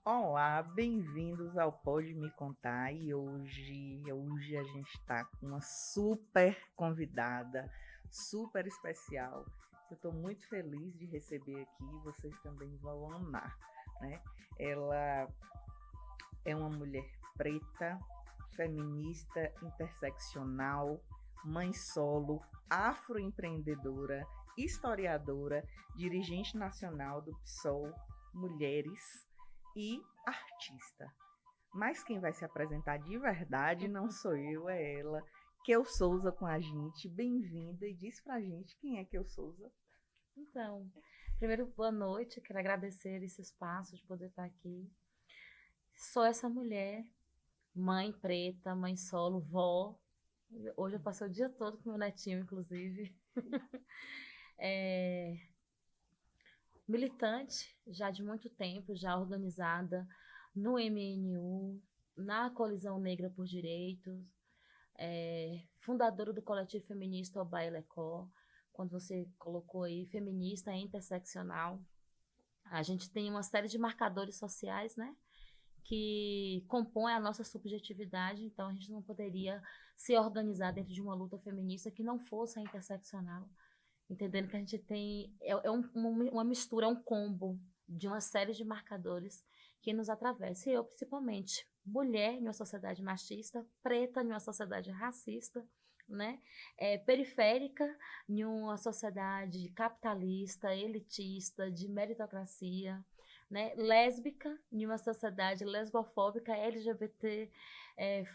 Olá, bem-vindos ao Pode Me Contar. E hoje a gente está com uma super convidada, super especial. Eu estou muito feliz de receber aqui, vocês também vão amar, né? Ela é uma mulher preta, feminista, interseccional, mãe solo, afroempreendedora, historiadora, dirigente nacional do PSOL Mulheres e artista. Mas quem vai se apresentar de verdade não sou eu, é ela. Kel Souza com a gente. Bem-vinda e diz pra gente quem é Kel Souza. Então, primeiro, boa noite. Quero agradecer esse espaço de poder estar aqui. Sou essa mulher, mãe preta, mãe solo, vó. Hoje eu passei o dia todo com meu netinho, inclusive. Militante, já de muito tempo, já organizada no MNU, na Colisão Negra por Direitos, fundadora do coletivo feminista Oba Elecó. Quando você colocou aí feminista e interseccional, a gente tem uma série de marcadores sociais, né, que compõem a nossa subjetividade, então a gente não poderia se organizar dentro de uma luta feminista que não fosse a interseccional, entendendo que a gente tem uma mistura, um combo de uma série de marcadores que nos atravessa. E eu, principalmente, mulher em uma sociedade machista, preta em uma sociedade racista, né? Periférica em uma sociedade capitalista, elitista, de meritocracia, né? Lésbica em uma sociedade lesbofóbica, LGBT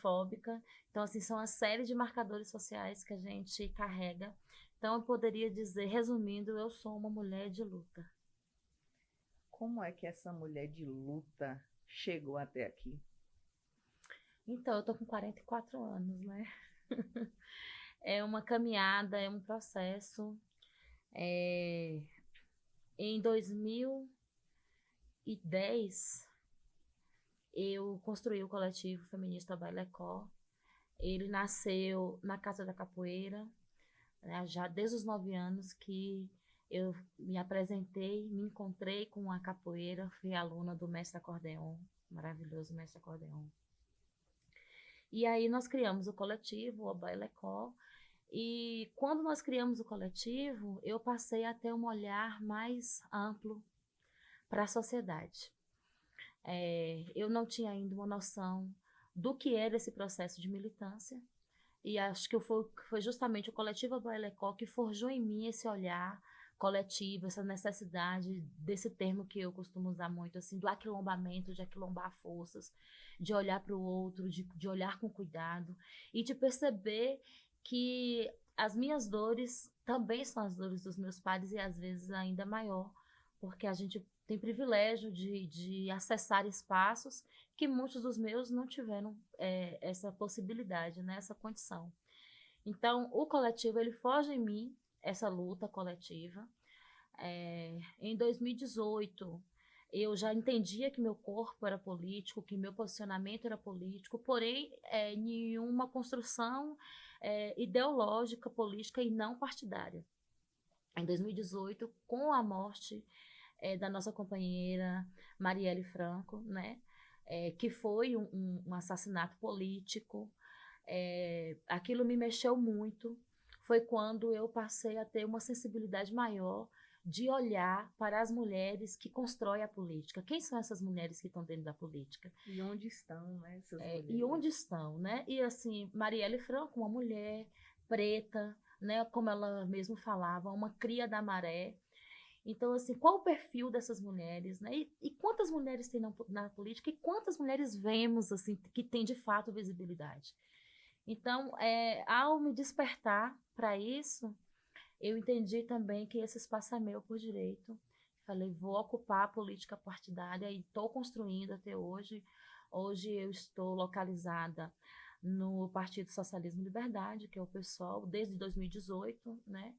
fóbica. Então, assim, são uma série de marcadores sociais que a gente carrega. Então, eu poderia dizer, resumindo, eu sou uma mulher de luta. Como é que essa mulher de luta chegou até aqui? Então, eu tô com 44 anos, né? É uma caminhada, é um processo. É, Em 2010, eu construí o coletivo feminista Bailecó. Ele nasceu na Casa da Capoeira, né? Já desde os 9 anos que eu me apresentei, me encontrei com a capoeira, fui aluna do mestre Acordeon, maravilhoso mestre Acordeon. E aí nós criamos o coletivo, o Oba Elecó, e quando nós criamos o coletivo, eu passei a ter um olhar mais amplo para a sociedade. Eu não tinha ainda uma noção do que era esse processo de militância, e acho que foi justamente o coletivo Boelecó que forjou em mim esse olhar coletivo, essa necessidade desse termo que eu costumo usar muito, assim, do aquilombamento, de aquilombar forças, de olhar para o outro, de olhar com cuidado e de perceber que as minhas dores também são as dores dos meus pares e às vezes ainda maior, porque a gente tem privilégio de acessar espaços que muitos dos meus não tiveram essa possibilidade, né, essa condição. Então, o coletivo, ele foge em mim, essa luta coletiva. Em 2018, eu já entendia que meu corpo era político, que meu posicionamento era político, porém, em uma construção ideológica, política e não partidária. Em 2018, com a morte da nossa companheira Marielle Franco, né? Que foi um assassinato político. Aquilo me mexeu muito. Foi quando eu passei a ter uma sensibilidade maior de olhar para as mulheres que constroem a política. Quem são essas mulheres que estão dentro da política? E onde estão, né, essas mulheres? E onde estão, né? E assim, Marielle Franco, uma mulher preta, né? Como ela mesmo falava, uma cria da maré. Então, assim, qual o perfil dessas mulheres, né? E quantas mulheres tem na política e quantas mulheres vemos, assim, que têm de fato visibilidade? Então, ao me despertar para isso, eu entendi também que esse espaço é meu por direito. Falei, vou ocupar a política partidária e estou construindo até hoje. Hoje eu estou localizada no Partido Socialismo e Liberdade, que é o PSOL, desde 2018, né?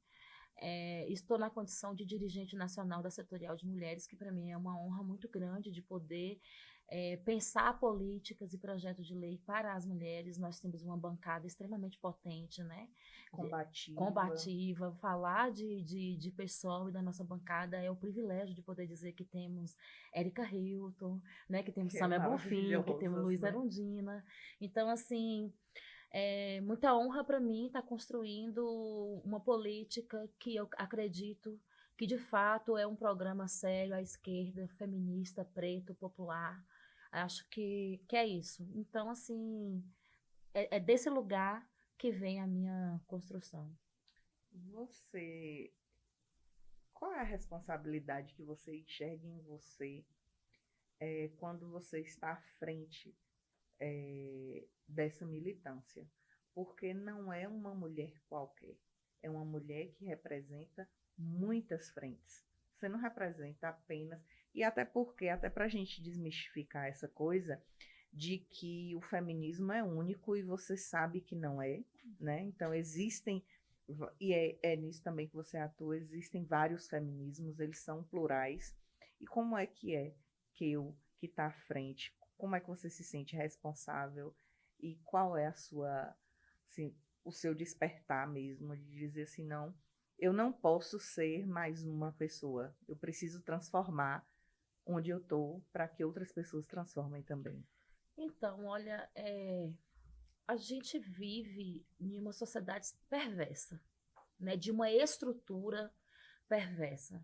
Estou na condição de dirigente nacional da Setorial de Mulheres, que para mim é uma honra muito grande de poder pensar políticas e projetos de lei para as mulheres. Nós temos uma bancada extremamente potente, né? Combativa. Falar de pessoal e da nossa bancada é o privilégio de poder dizer que temos Érica Hilton, né? Que temos Samia Bonfim, que temos Luísa Erundina. Então, assim, é muita honra para mim estar construindo uma política que eu acredito que, de fato, é um programa sério à esquerda, feminista, preto, popular. Acho que é isso. Então, assim, é desse lugar que vem a minha construção. Qual é a responsabilidade que você enxerga em você quando você está à frente dessa militância? Porque não é uma mulher qualquer, é uma mulher que representa muitas frentes. Você não representa apenas... E até para a gente desmistificar essa coisa de que o feminismo é único e você sabe que não é, né? Então existem, e é nisso também que você atua, existem vários feminismos, eles são plurais. E como é que está à frente? Como é que você se sente responsável? E qual é assim, o seu despertar mesmo, de dizer assim, não, eu não posso ser mais uma pessoa, eu preciso transformar onde eu estou para que outras pessoas transformem também. Então, olha, a gente vive em uma sociedade perversa, né? De uma estrutura perversa.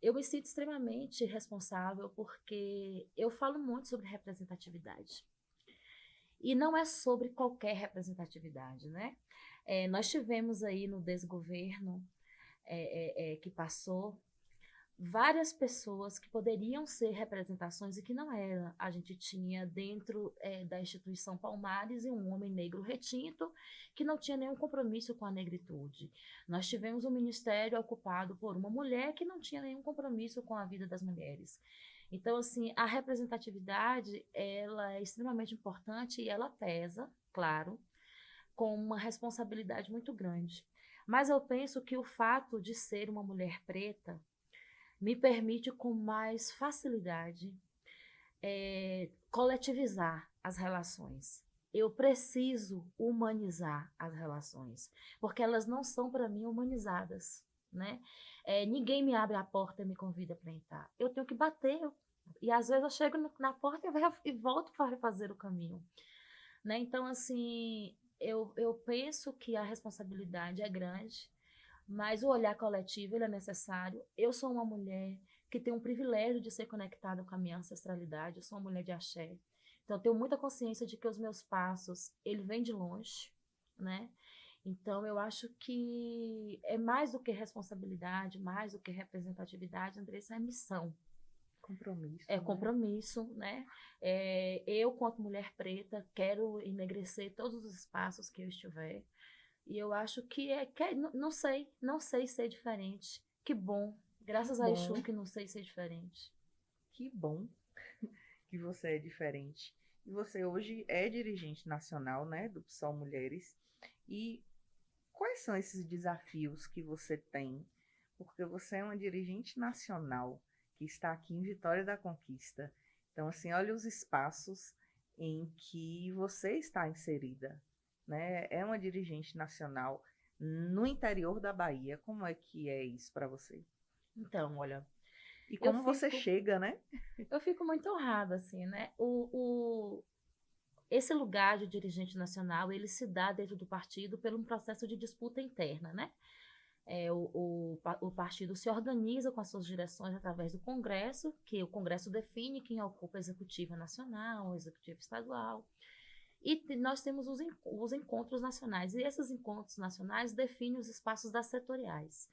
Eu me sinto extremamente responsável porque eu falo muito sobre representatividade. E não é sobre qualquer representatividade, né? Nós tivemos aí no desgoverno que passou várias pessoas que poderiam ser representações e que não eram. A gente tinha dentro da instituição Palmares um homem negro retinto que não tinha nenhum compromisso com a negritude. Nós tivemos um ministério ocupado por uma mulher que não tinha nenhum compromisso com a vida das mulheres. Então, assim, a representatividade, ela é extremamente importante e ela pesa, claro, com uma responsabilidade muito grande. Mas eu penso que o fato de ser uma mulher preta me permite com mais facilidade coletivizar as relações. Eu preciso humanizar as relações, porque elas não são, para mim, humanizadas, né? Ninguém me abre a porta e me convida para entrar. Eu tenho que bater, e às vezes eu chego na porta e volto para fazer o caminho, né? Então, assim, eu penso que a responsabilidade é grande, mas o olhar coletivo ele é necessário. Eu sou uma mulher que tem um privilégio de ser conectada com a minha ancestralidade, eu sou uma mulher de axé. Então, eu tenho muita consciência de que os meus passos, ele vem de longe, né? Então, eu acho que é mais do que responsabilidade, mais do que representatividade, Andressa, é missão. Compromisso. Compromisso, né? Eu, quanto mulher preta, quero enegrecer todos os espaços que eu estiver. E eu acho que não sei ser diferente. Que bom. Graças a Exu que não sei ser diferente. Que bom que você é diferente. E você hoje é dirigente nacional, né, do PSOL Mulheres. E quais são esses desafios que você tem? Porque você é uma dirigente nacional que está aqui em Vitória da Conquista. Então, assim, olha os espaços em que você está inserida, né? É uma dirigente nacional no interior da Bahia. Como é que é isso para você? Então, olha... E como você chega, né? Eu fico muito honrada, assim, né? Esse lugar de dirigente nacional, ele se dá dentro do partido por um processo de disputa interna, né? O partido se organiza com as suas direções através do Congresso, que o Congresso define quem ocupa a executiva nacional, a executiva estadual. E nós temos os encontros nacionais. E esses encontros nacionais definem os espaços das setoriais.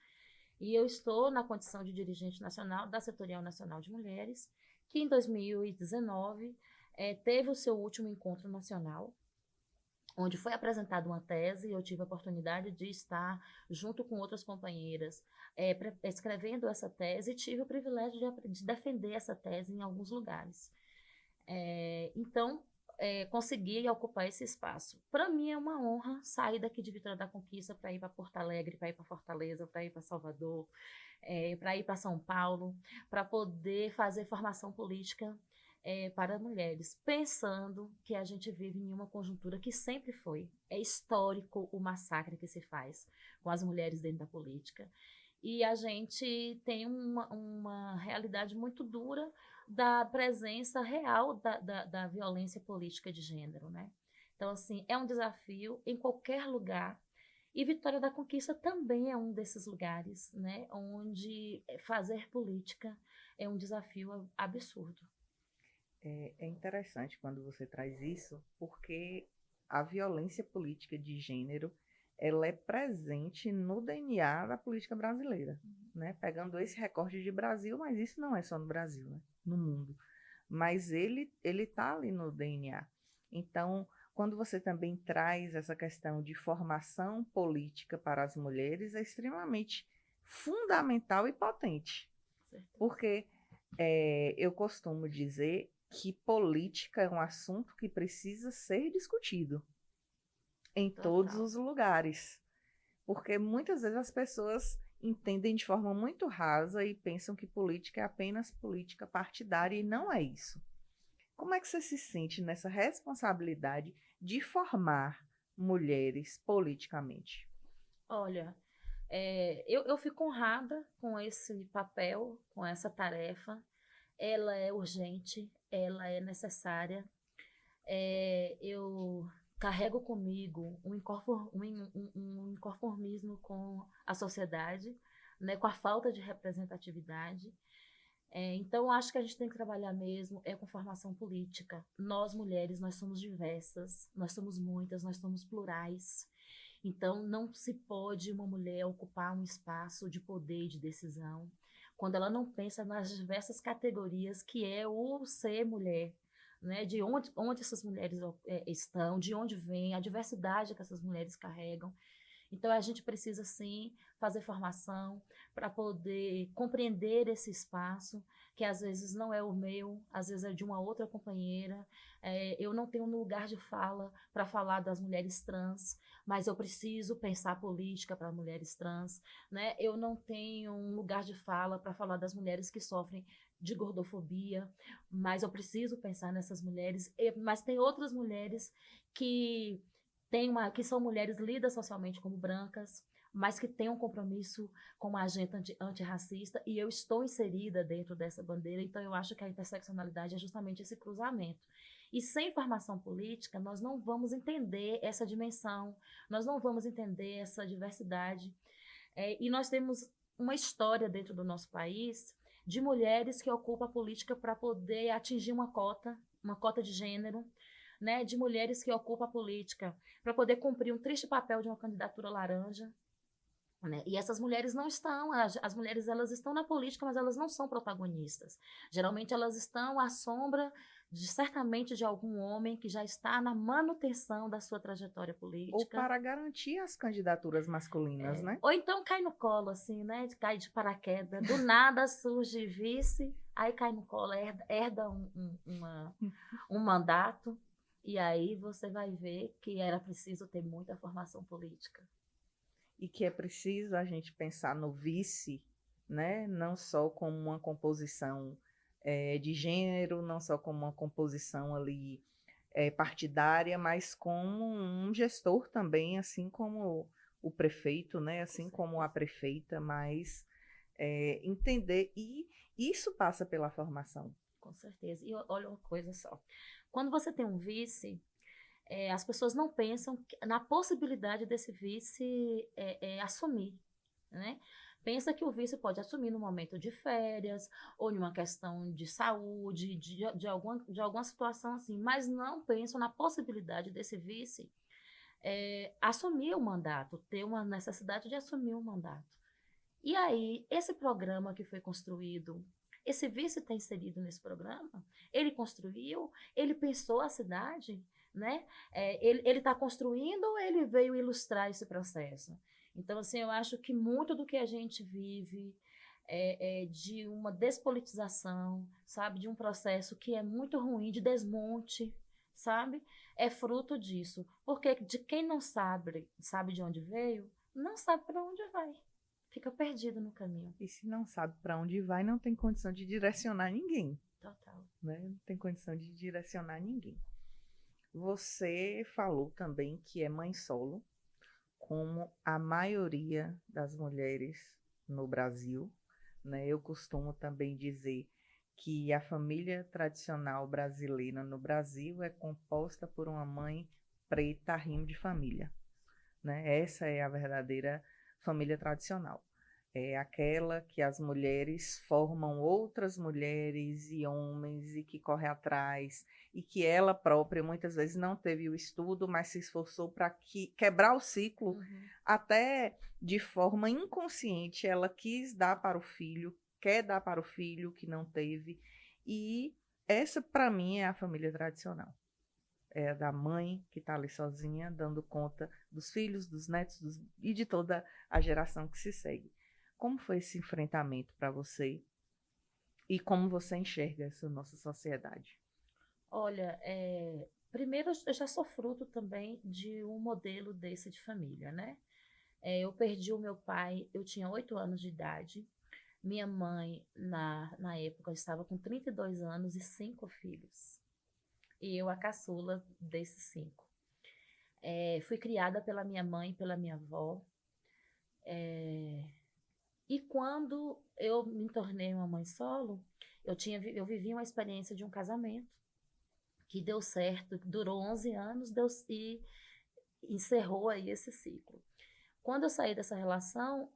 E eu estou na condição de dirigente nacional da Setorial Nacional de Mulheres, que em 2019 teve o seu último encontro nacional. onde foi apresentada uma tese, e eu tive a oportunidade de estar junto com outras companheiras escrevendo essa tese, e tive o privilégio de defender essa tese em alguns lugares. Então, consegui ocupar esse espaço. Para mim é uma honra sair daqui de Vitória da Conquista para ir para Porto Alegre, para ir para Fortaleza, para ir para Salvador, para ir para São Paulo, para poder fazer formação política para mulheres, pensando que a gente vive em uma conjuntura que sempre foi. É histórico o massacre que se faz com as mulheres dentro da política. E a gente tem uma realidade muito dura da presença real da violência política de gênero, né? Então, assim, é um desafio em qualquer lugar. E Vitória da Conquista também é um desses lugares, né? Onde fazer política é um desafio absurdo. É interessante quando você traz isso, porque a violência política de gênero, ela é presente no DNA da política brasileira, né? Pegando esse recorte de Brasil, mas isso não é só no Brasil, né? No mundo. Mas ele está ali no DNA. Então, quando você também traz essa questão de formação política para as mulheres, é extremamente fundamental e potente. Porque eu costumo dizer que política é um assunto que precisa ser discutido em todos os lugares. Porque muitas vezes as pessoas entendem de forma muito rasa e pensam que política é apenas política partidária, e não é isso. Como é que você se sente nessa responsabilidade de formar mulheres politicamente? Olha, eu fico honrada com esse papel, com essa tarefa. Ela é urgente, ela é necessária. Eu carrego comigo um inconformismo com a sociedade, né, com a falta de representatividade. Então, acho que a gente tem que trabalhar mesmo com formação política. Nós, mulheres, nós somos diversas, nós somos muitas, nós somos plurais. Então, não se pode uma mulher ocupar um espaço de poder e de decisão quando ela não pensa nas diversas categorias que é o ser mulher, né? De onde essas mulheres estão, de onde vêm, a diversidade que essas mulheres carregam. Então, a gente precisa, sim, fazer formação para poder compreender esse espaço, que às vezes não é o meu, às vezes é de uma outra companheira. Eu não tenho um lugar de fala para falar das mulheres trans, mas eu preciso pensar política para mulheres trans, né? Eu não tenho um lugar de fala para falar das mulheres que sofrem de gordofobia, mas eu preciso pensar nessas mulheres. Mas tem outras mulheres que que são mulheres lidas socialmente como brancas, mas que têm um compromisso com uma agenda antirracista, e eu estou inserida dentro dessa bandeira. Então eu acho que a interseccionalidade é justamente esse cruzamento. E sem formação política, nós não vamos entender essa dimensão, nós não vamos entender essa diversidade. E nós temos uma história dentro do nosso país de mulheres que ocupam a política para poder atingir uma cota de gênero, né, de mulheres que ocupam a política para poder cumprir um triste papel de uma candidatura laranja, né? E essas mulheres não estão, as mulheres elas estão na política, mas elas não são protagonistas. Geralmente elas estão à sombra certamente de algum homem que já está na manutenção da sua trajetória política. Ou para garantir as candidaturas masculinas, né? Ou então cai no colo, assim, né? Cai de paraquedas. Do nada surge vice, aí cai no colo, herda um mandato. E aí você vai ver que era preciso ter muita formação política. E que é preciso a gente pensar no vice, né? Não só como uma composição de gênero, não só como uma composição ali partidária, mas como um gestor também, assim como o prefeito, né? Assim como a prefeita, mas entender, e isso passa pela formação. Com certeza. E olha uma coisa só. Quando você tem um vice, as pessoas não pensam na possibilidade desse vice assumir, né? Pensa que o vice pode assumir no momento de férias, ou em uma questão de saúde, de alguma situação assim, mas não pensam na possibilidade desse vice assumir o mandato, ter uma necessidade de assumir o mandato. E aí, esse programa que foi construído, esse vice está inserido nesse programa? Ele construiu? Ele pensou a cidade? Né? Ele está construindo ou ele veio ilustrar esse processo? Então, assim, eu acho que muito do que a gente vive de uma despolitização, sabe? De um processo que é muito ruim, de desmonte, sabe? É fruto disso. Porque de quem não sabe de onde veio, não sabe para onde vai. Fica perdido no caminho. E se não sabe para onde vai, não tem condição de direcionar ninguém. Total. Né? Não tem condição de direcionar ninguém. Você falou também que é mãe solo, como a maioria das mulheres no Brasil. Né? Eu costumo também dizer que a família tradicional brasileira no Brasil é composta por uma mãe preta, rimo de família. Né? Essa é a verdadeira família tradicional. É aquela que as mulheres formam outras mulheres e homens e que corre atrás e que ela própria muitas vezes não teve o estudo, mas se esforçou para quebrar o ciclo, até de forma inconsciente ela quis dar para o filho, quer dar para o filho que não teve, e essa para mim é a família tradicional. É da mãe que está ali sozinha, dando conta dos filhos, dos netos e de toda a geração que se segue. Como foi esse enfrentamento para você e como você enxerga essa nossa sociedade? Olha, primeiro eu já sou fruto também de um modelo desse de família, né? Eu perdi o meu pai, eu tinha 8 anos de idade. Minha mãe, na época, estava com 32 anos e 5 filhos. E eu a caçula desses 5. Fui criada pela minha mãe e pela minha avó. E quando eu me tornei uma mãe solo, eu vivi uma experiência de um casamento que deu certo, durou 11 anos e encerrou aí esse ciclo. Quando eu saí dessa relação,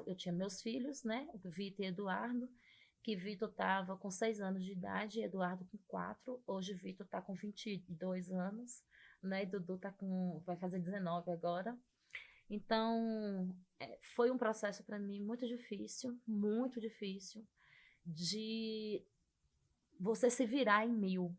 eu tinha meus filhos, né? Vitor e Eduardo, que Vitor estava com 6 anos de idade e Eduardo com 4. Hoje Vitor está com 22 anos, né? E Dudu vai fazer 19 agora. Então, foi um processo para mim muito difícil, de você se virar em mil,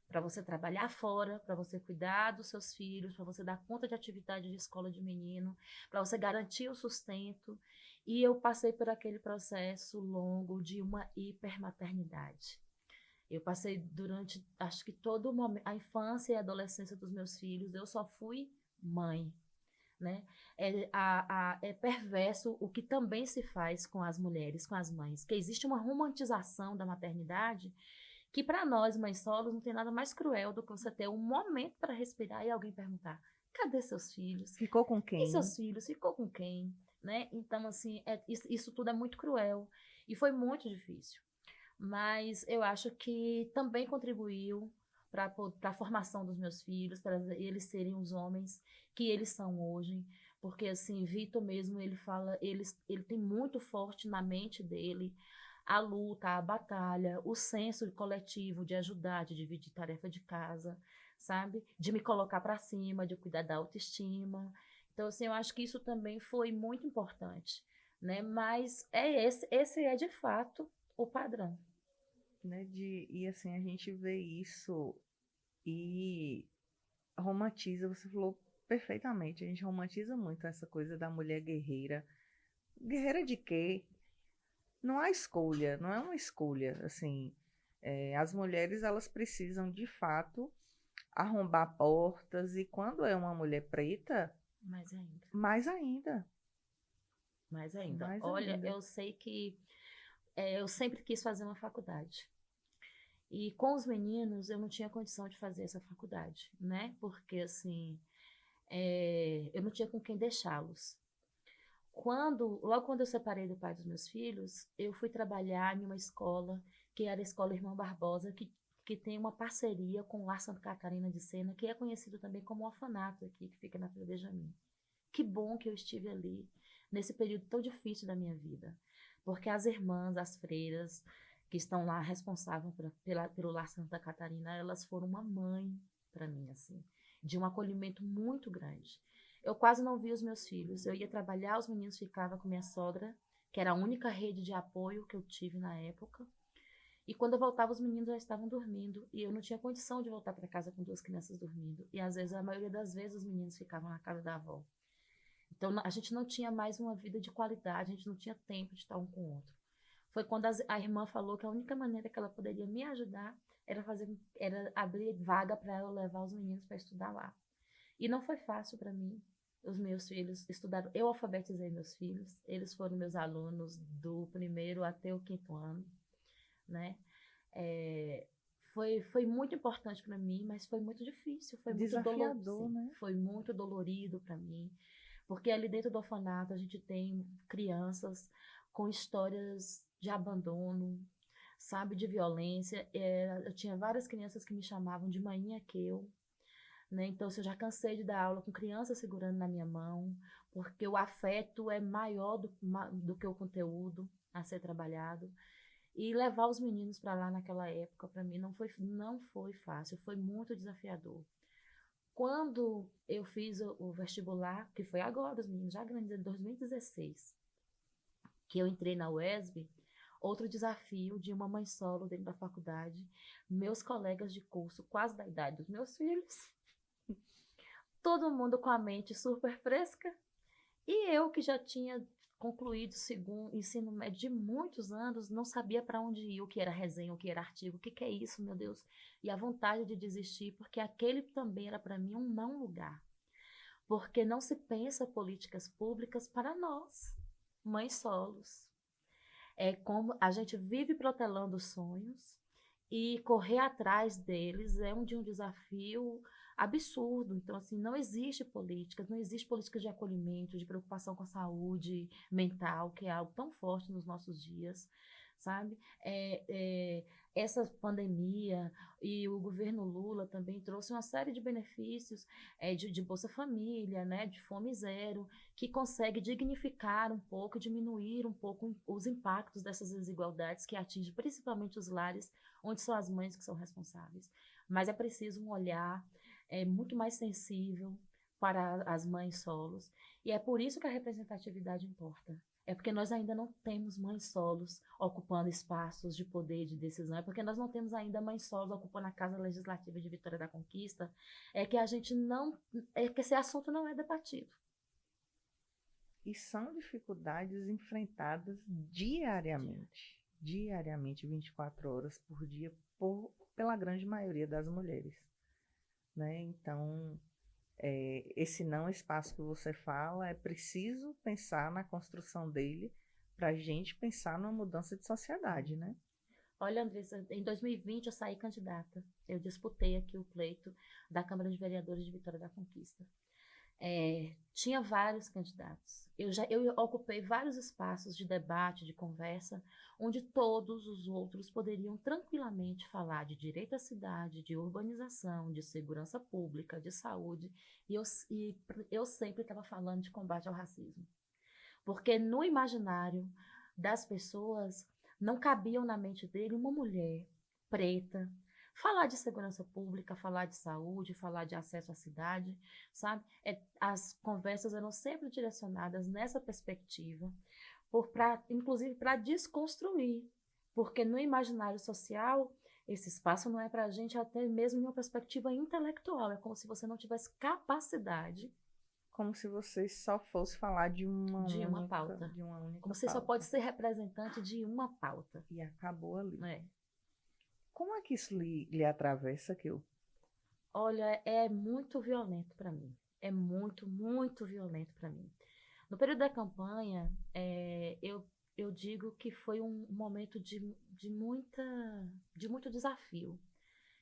para você trabalhar fora, para você cuidar dos seus filhos, para você dar conta de atividade de escola de menino, para você garantir o sustento. E eu passei por aquele processo longo de uma hipermaternidade. Eu passei durante, acho que todo o momento, a infância e a adolescência dos meus filhos, eu só fui mãe. Né? É perverso o que também se faz com as mulheres, com as mães, que existe uma romantização da maternidade que para nós, mães solos, não tem nada mais cruel do que você ter um momento para respirar e alguém perguntar: cadê seus filhos? Ficou com E quem? seus filhos? Ficou com quem? Né? Então, assim, isso tudo é muito cruel e foi muito difícil. Mas eu acho que também contribuiu para a formação dos meus filhos, para eles serem os homens que eles são hoje. Porque, assim, Vitor mesmo, ele fala, ele tem muito forte na mente dele a luta, a batalha, o senso coletivo de ajudar, de dividir tarefa de casa, sabe? De me colocar para cima, de cuidar da autoestima. Então, assim, eu acho que isso também foi muito importante, né? Mas esse é de fato o padrão. Né, e assim, a gente vê isso e romantiza, você falou perfeitamente, a gente romantiza muito essa coisa da mulher guerreira. Guerreira de quê? Não há escolha, não é uma escolha, assim, as mulheres, elas precisam, de fato, arrombar portas, e quando é uma mulher preta, Mais ainda. mais ainda. Mais ainda. Mais Olha, ainda. eu sei que eu sempre quis fazer uma faculdade. E com os meninos eu não tinha condição de fazer essa faculdade, né? Porque, assim, eu não tinha com quem deixá-los. Logo quando eu separei do pai dos meus filhos, eu fui trabalhar em uma escola, que era a Escola Irmão Barbosa, que tem uma parceria com o Lar Santa Catarina de Sena, que é conhecido também como orfanato aqui, que fica na Vila Benjamin. Que bom que eu estive ali, nesse período tão difícil da minha vida. Porque as irmãs, as freiras, que estão lá responsáveis pelo Lar Santa Catarina, elas foram uma mãe para mim, assim, de um acolhimento muito grande. Eu quase não via os meus filhos. Eu ia trabalhar, os meninos ficavam com minha sogra, que era a única rede de apoio que eu tive na época. E quando eu voltava, os meninos já estavam dormindo. E eu não tinha condição de voltar para casa com 2 crianças dormindo. E às vezes, a maioria das vezes, os meninos ficavam na casa da avó. Então, a gente não tinha mais uma vida de qualidade, a gente não tinha tempo de estar um com o outro. Foi quando a irmã falou que a única maneira que ela poderia me ajudar era abrir vaga para ela levar os meninos para estudar lá. E não foi fácil para mim. Os meus filhos estudaram, eu alfabetizei meus filhos, eles foram meus alunos do 1º até o 5º ano, né? Foi muito importante para mim, mas foi muito difícil, foi muito Desafiador, né? Foi muito dolorido para mim, porque ali dentro do orfanato a gente tem crianças com histórias de abandono, sabe, de violência. Eu tinha várias crianças que me chamavam de mainha Keu, né? Então, eu já cansei de dar aula com criança segurando na minha mão, porque o afeto é maior do que o conteúdo a ser trabalhado. E levar os meninos para lá naquela época, para mim, não foi fácil, foi muito desafiador. Quando eu fiz o vestibular, que foi agora, os meninos já grandes, em 2016, que eu entrei na UESB, outro desafio de uma mãe solo dentro da faculdade, meus colegas de curso, quase da idade dos meus filhos, todo mundo com a mente super fresca, e eu que já tinha concluído segundo ensino médio de muitos anos, não sabia para onde ir, o que era resenha, o que era artigo, o que é isso, meu Deus? E a vontade de desistir, porque aquele também era para mim um não lugar. Porque não se pensa políticas públicas para nós, mães solos. É como a gente vive protelando sonhos e correr atrás deles é um desafio absurdo. Então, assim, não existe política de acolhimento, de preocupação com a saúde mental, que é algo tão forte nos nossos dias, sabe? Essa pandemia e o governo Lula também trouxe uma série de benefícios de Bolsa Família, né, de Fome Zero, que consegue dignificar um pouco, diminuir um pouco os impactos dessas desigualdades que atingem principalmente os lares onde são as mães que são responsáveis. Mas é preciso um olhar muito mais sensível para as mães solos. E é por isso que a representatividade importa. É porque nós ainda não temos mães solos ocupando espaços de poder, de decisão. É porque nós não temos ainda mães solos ocupando a Casa Legislativa de Vitória da Conquista. É que que esse assunto não é debatido. E são dificuldades enfrentadas diariamente, 24 horas por dia, pela grande maioria das mulheres, né? Então, esse não espaço que você fala, é preciso pensar na construção dele para a gente pensar numa mudança de sociedade, né? Olha, Andressa, em 2020 eu saí candidata. Eu disputei aqui o pleito da Câmara de Vereadores de Vitória da Conquista. Tinha vários candidatos. Eu ocupei vários espaços de debate, de conversa, onde todos os outros poderiam tranquilamente falar de direito à cidade, de urbanização, de segurança pública, de saúde, e eu sempre estava falando de combate ao racismo. Porque no imaginário das pessoas não cabiam na mente dele uma mulher preta, falar de segurança pública, falar de saúde, falar de acesso à cidade, sabe? As conversas eram sempre direcionadas nessa perspectiva, inclusive para desconstruir, porque no imaginário social, esse espaço não é para a gente até mesmo em uma perspectiva intelectual, é como se você não tivesse capacidade. Como se você só fosse falar de uma única pauta. Como você pauta. só pode ser representante de uma pauta. E acabou ali. Como é que isso lhe atravessa, Keu? Olha, é muito violento para mim. É muito, muito violento para mim. No período da campanha, eu digo que foi um momento de muito desafio.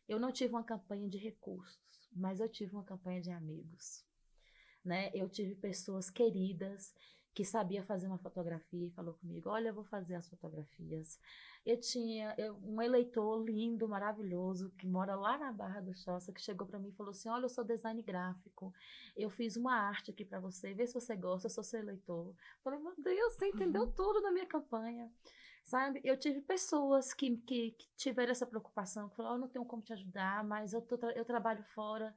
Eu não tive uma campanha de recursos, mas eu tive uma campanha de amigos. Né? Eu tive pessoas queridas que sabiam fazer uma fotografia e falou comigo, olha, eu vou fazer as fotografias. Eu tinha um eleitor lindo, maravilhoso, que mora lá na Barra do Choça, que chegou para mim e falou assim, olha, eu sou design gráfico, eu fiz uma arte aqui para você, vê se você gosta, eu sou seu eleitor. Eu falei, meu Deus, você entendeu tudo na minha campanha. sabe? Eu tive pessoas que tiveram essa preocupação, que falaram, eu não tenho como te ajudar, mas eu trabalho fora,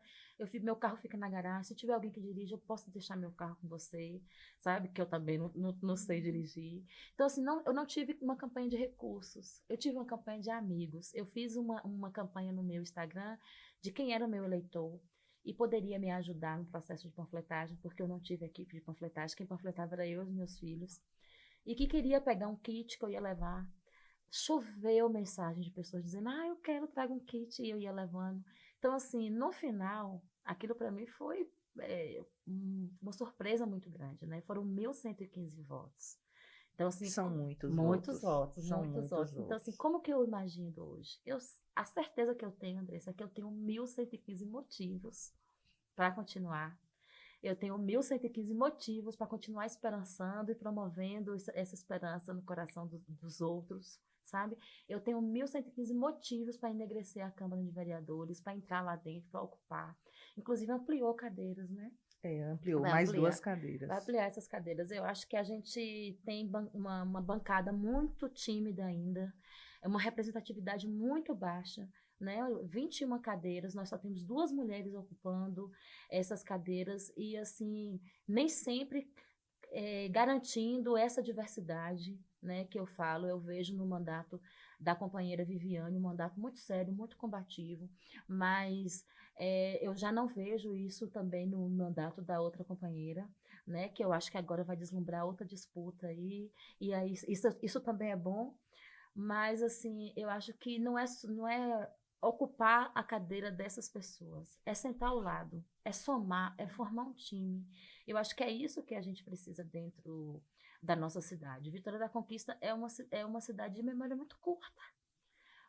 meu carro fica na garagem, se tiver alguém que dirige, eu posso deixar meu carro com você, sabe? Que eu também não sei dirigir. Então, assim, eu não tive uma campanha de recursos, eu tive uma campanha de amigos. Eu fiz uma campanha no meu Instagram de quem era o meu eleitor e poderia me ajudar no processo de panfletagem, porque eu não tive equipe de panfletagem, quem panfletava era eu e os meus filhos, e que queria pegar um kit que eu ia levar. Choveu mensagem de pessoas dizendo, eu quero, traga um kit, e eu ia levando. Então, assim, no final, aquilo para mim foi uma surpresa muito grande, né? Foram 1.115 votos. Então, assim, São muitos muitos votos. votos, São muitos muitos votos. votos. Então, assim, como que eu imagino hoje? A certeza que eu tenho, Andressa, é que eu tenho 1.115 motivos para continuar. Eu tenho 1.115 motivos para continuar esperançando e promovendo essa esperança no coração dos outros, sabe? Eu tenho 1.115 motivos para enegrecer a Câmara de Vereadores, para entrar lá dentro, para ocupar. Inclusive, ampliou cadeiras, né? Ampliou Vai mais ampliar, 2 cadeiras. Vai ampliar essas cadeiras. Eu acho que a gente tem uma bancada muito tímida ainda, é uma representatividade muito baixa, né? 21 cadeiras, nós só temos 2 mulheres ocupando essas cadeiras e, assim, nem sempre garantindo essa diversidade, né, que eu falo. Eu vejo no mandato da companheira Viviane um mandato muito sério, muito combativo, mas eu já não vejo isso também no mandato da outra companheira, né, que eu acho que agora vai deslumbrar outra disputa aí, e aí isso também é bom, mas, assim, eu acho que não é ocupar a cadeira dessas pessoas, é sentar ao lado, é somar, é formar um time. Eu acho que é isso que a gente precisa dentro da nossa cidade. Vitória da Conquista é uma cidade de memória muito curta,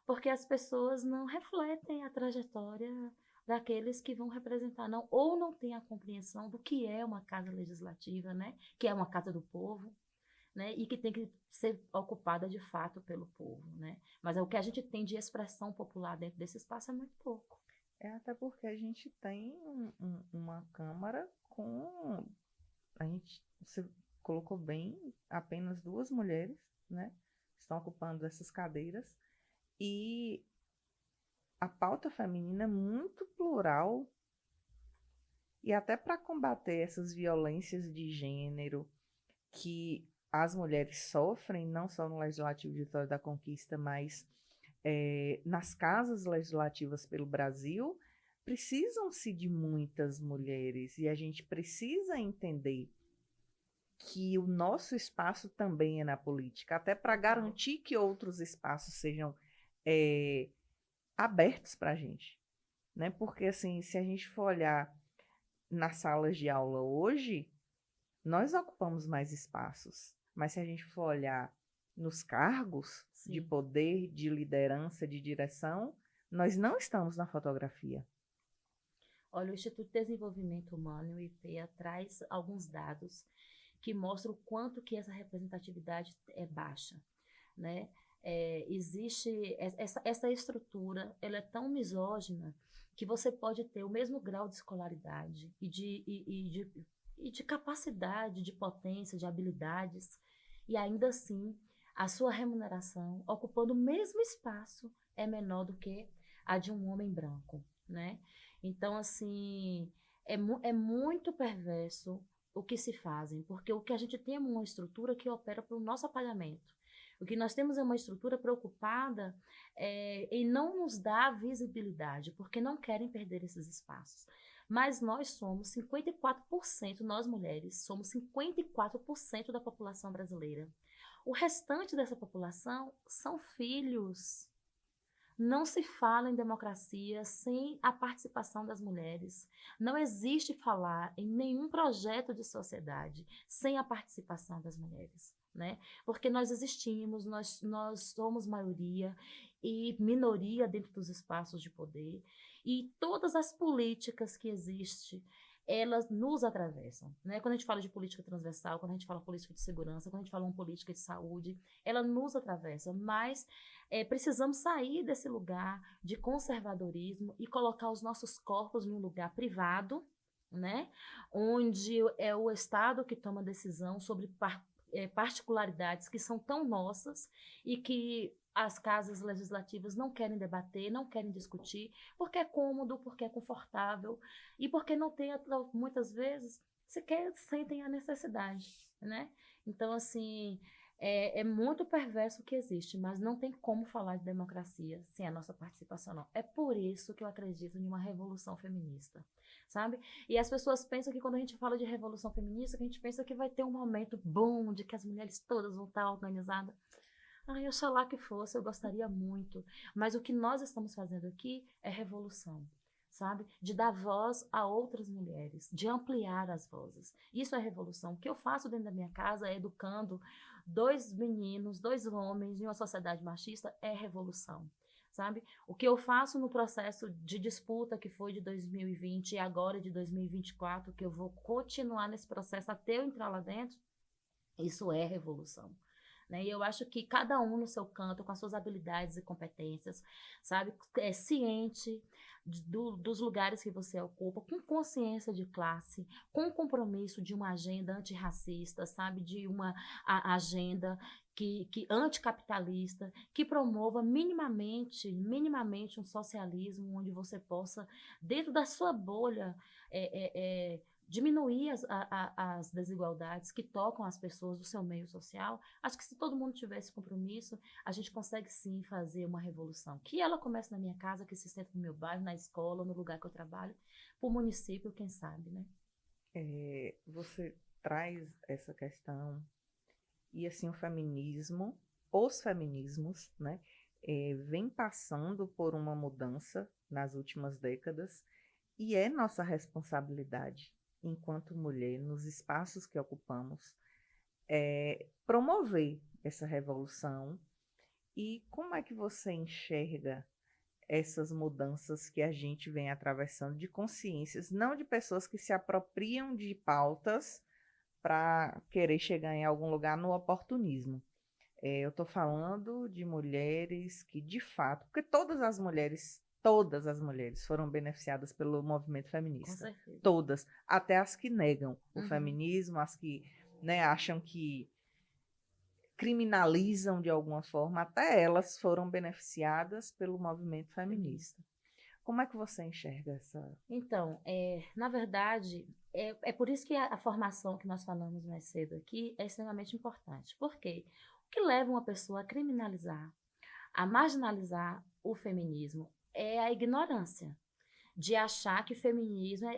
porque as pessoas não refletem a trajetória daqueles que vão representar, não, ou não têm a compreensão do que é uma casa legislativa, né? Que é uma casa do povo, né, e que tem que ser ocupada de fato pelo povo, né? Mas o que a gente tem de expressão popular dentro desse espaço é muito pouco. Até porque a gente tem uma Câmara com... Você colocou bem, apenas 2 mulheres, né? Estão ocupando essas cadeiras. E a pauta feminina é muito plural. E até para combater essas violências de gênero que as mulheres sofrem, não só no Legislativo de Vitória da Conquista, mas nas casas legislativas pelo Brasil, precisam-se de muitas mulheres. E a gente precisa entender que o nosso espaço também é na política, até para garantir que outros espaços sejam abertos para a gente. Né? Porque, assim, se a gente for olhar nas salas de aula hoje, nós ocupamos mais espaços. Mas se a gente for olhar nos cargos de poder, de liderança, de direção, nós não estamos na fotografia. Olha, o Instituto de Desenvolvimento Humano, o IPEA, traz alguns dados que mostram o quanto que essa representatividade é baixa, né? Existe essa estrutura, ela é tão misógina que você pode ter o mesmo grau de escolaridade e de capacidade, de potência, de habilidades, e ainda assim a sua remuneração, ocupando o mesmo espaço, é menor do que a de um homem branco, né? Então, assim, é muito perverso o que se fazem, porque o que a gente tem é uma estrutura que opera para o nosso apagamento. O que nós temos é uma estrutura preocupada em não nos dar visibilidade, porque não querem perder esses espaços. Mas nós somos 54%, nós mulheres, somos 54% da população brasileira. O restante dessa população são filhos. Não se fala em democracia sem a participação das mulheres. Não existe falar em nenhum projeto de sociedade sem a participação das mulheres, né? Porque nós existimos, nós somos maioria e minoria dentro dos espaços de poder, e todas as políticas que existem, elas nos atravessam, né? Quando a gente fala de política transversal, quando a gente fala política de segurança, quando a gente fala uma política de saúde, ela nos atravessa, mas precisamos sair desse lugar de conservadorismo e colocar os nossos corpos em um lugar privado, né? Onde é o Estado que toma decisão sobre particularidades que são tão nossas e que as casas legislativas não querem debater, não querem discutir, porque é cômodo, porque é confortável e porque não tem, muitas vezes, sequer sentem a necessidade, né? Então, assim, é muito perverso o que existe, mas não tem como falar de democracia sem a nossa participação, não. É por isso que eu acredito em uma revolução feminista, sabe? E as pessoas pensam que quando a gente fala de revolução feminista, que a gente pensa que vai ter um momento bom, de que as mulheres todas vão estar organizadas. Ai, oxalá que fosse, eu gostaria muito. Mas o que nós estamos fazendo aqui é revolução, sabe? De dar voz a outras mulheres, de ampliar as vozes. Isso é revolução. O que eu faço dentro da minha casa, educando 2 meninos, 2 homens em uma sociedade machista, é revolução, sabe? O que eu faço no processo de disputa que foi de 2020 e agora de 2024, que eu vou continuar nesse processo até eu entrar lá dentro, isso é revolução. Né? E eu acho que cada um no seu canto, com as suas habilidades e competências, sabe? É ciente dos lugares que você ocupa, com consciência de classe, com compromisso de uma agenda antirracista, sabe? De uma agenda que anticapitalista, que promova minimamente um socialismo onde você possa, dentro da sua bolha, diminuir as desigualdades que tocam as pessoas do seu meio social. Acho que se todo mundo tivesse compromisso, a gente consegue sim fazer uma revolução. Que ela comece na minha casa, que se estenda no meu bairro, na escola, no lugar que eu trabalho, para o município, quem sabe, né? Você traz essa questão e assim o feminismo, os feminismos, né, vem passando por uma mudança nas últimas décadas e é nossa responsabilidade enquanto mulher, nos espaços que ocupamos, promover essa revolução. E como é que você enxerga essas mudanças que a gente vem atravessando de consciências, não de pessoas que se apropriam de pautas para querer chegar em algum lugar no oportunismo? Eu estou falando de mulheres que, de fato, porque todas as mulheres foram beneficiadas pelo movimento Com feminista. certeza. Todas, até as que negam o Uhum. feminismo, as que, né, acham que criminalizam de alguma forma, até elas foram beneficiadas pelo movimento feminista. Como é que você enxerga essa? Então, na verdade, é por isso que a formação que nós falamos mais cedo aqui é extremamente importante. Por quê? O que leva uma pessoa a criminalizar, a marginalizar o feminismo é a ignorância de achar que feminismo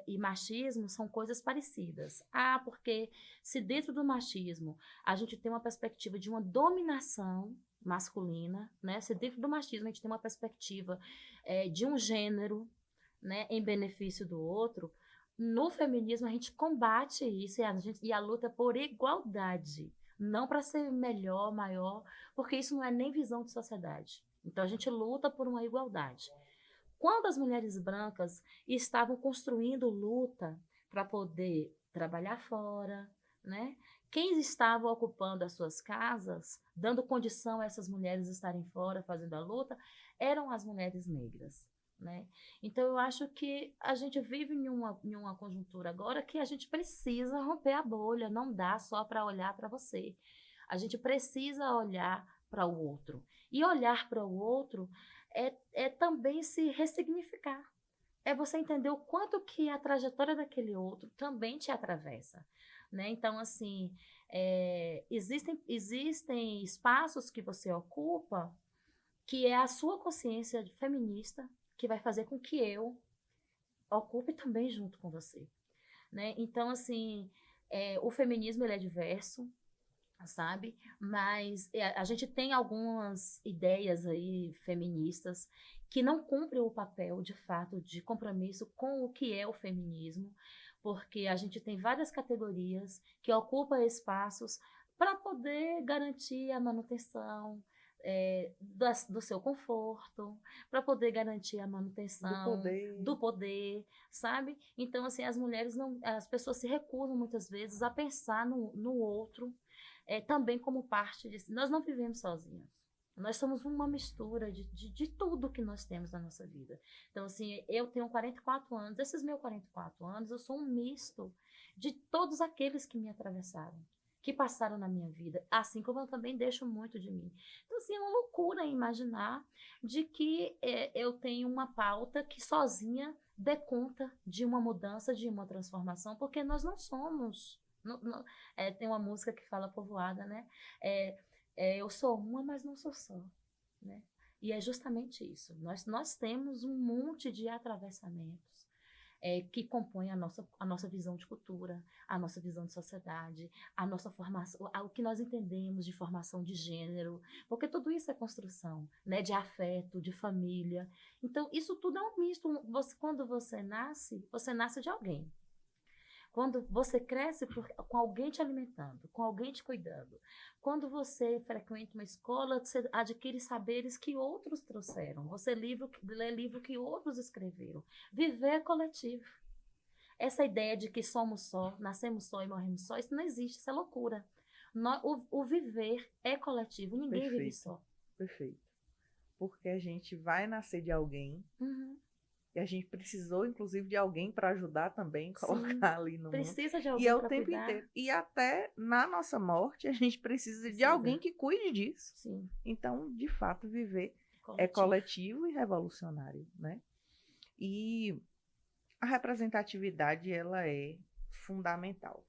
e machismo são coisas parecidas. Ah, porque se dentro do machismo a gente tem uma perspectiva de uma dominação masculina, né? Se dentro do machismo a gente tem uma perspectiva de um gênero, né, em benefício do outro, no feminismo a gente combate isso e a luta é por igualdade, não para ser melhor, maior, porque isso não é nem visão de sociedade. Então a gente luta por uma igualdade. Quando as mulheres brancas estavam construindo luta para poder trabalhar fora, né? Quem estava ocupando as suas casas, dando condição a essas mulheres estarem fora fazendo a luta, eram as mulheres negras, né? Então eu acho que a gente vive em uma conjuntura agora que a gente precisa romper a bolha, não dá só para olhar para você. A gente precisa olhar para o outro. E olhar para o outro é também se ressignificar. É você entender o quanto que a trajetória daquele outro também te atravessa, né? Então, assim, existem espaços que você ocupa que é a sua consciência feminista que vai fazer com que eu ocupe também junto com você, né? Então, assim, o feminismo ele é diverso, sabe? Mas a gente tem algumas ideias aí feministas que não cumprem o papel, de fato, de compromisso com o que é o feminismo, porque a gente tem várias categorias que ocupam espaços para poder garantir a manutenção do seu conforto, para poder garantir a manutenção do poder, sabe? Então, assim, as pessoas se recusam muitas vezes a pensar no outro, também como parte disso. Nós não vivemos sozinhos. Nós somos uma mistura de tudo que nós temos na nossa vida. Então, assim, eu tenho 44 anos. Esses meus 44 anos, eu sou um misto de todos aqueles que me atravessaram. que passaram na minha vida, assim como eu também deixo muito de mim. Então, assim, é uma loucura imaginar de que eu tenho uma pauta que sozinha dê conta de uma mudança, de uma transformação, porque nós não somos. Tem uma música que fala povoada, né? Eu sou uma, mas não sou só, né? E é justamente isso. Nós temos um monte de atravessamentos que compõem a nossa visão de cultura, a nossa visão de sociedade, a nossa formação, o que nós entendemos de formação de gênero, porque tudo isso é construção, né, de afeto, de família. Então, isso tudo é um misto. Quando você nasce de alguém. Quando você cresce com alguém te alimentando, com alguém te cuidando. Quando você frequenta uma escola, você adquire saberes que outros trouxeram. Você lê livro que outros escreveram. Viver é coletivo. Essa ideia de que somos só, nascemos só e morremos só, isso não existe, isso é loucura. O viver é coletivo, ninguém vive só. Perfeito. Porque a gente vai nascer de alguém. Uhum. E a gente precisou, inclusive, de alguém para ajudar também, colocar ali no mundo. Precisa de alguém para cuidar. Inteiro. E até na nossa morte, a gente precisa de alguém que cuide disso. Sim. Então, de fato, viver é coletivo e revolucionário, né? E a representatividade, ela é fundamental.